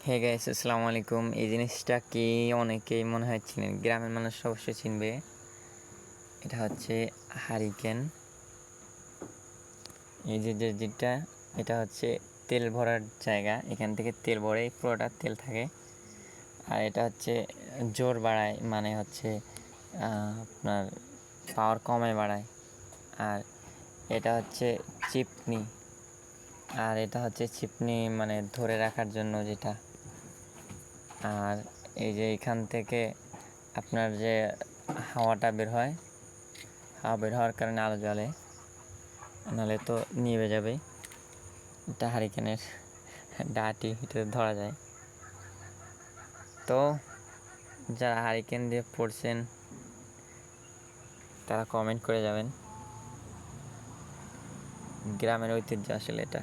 Hey guys, আসসালামু আলাইকুম। এই জিনিসটা কি অনেকেই মনে হয় চিনেন, গ্রামের মানুষ অবশ্যই চিনবে। এটা হচ্ছে হারিকেন। এই যেটা এটা হচ্ছে তেল ভরার জায়গা, এখান থেকে তেল ভরে পুরোটা তেল থাকে। আর এটা হচ্ছে জোর বাড়ায়, মানে হচ্ছে আপনার পাওয়ার কমে বাড়ায়। আর এটা হচ্ছে চিপনি। আর এটা হচ্ছে চিপনি মানে ধরে রাখার জন্য যেটা। আর এই যে এখান থেকে আপনার যে হাওয়াটা বের হয়, হাওয়া বের হওয়ার কারণে আলো জ্বলে, নাহলে তো নিভে যাবে। এটা হারিকেনের ডাটি ভিতরে ধরা যায়। তো যারা হারিকেন দিয়ে পড়ছেন তারা কমেন্ট করে যাবেন। গ্রামের ঐতিহ্য আসলে এটা।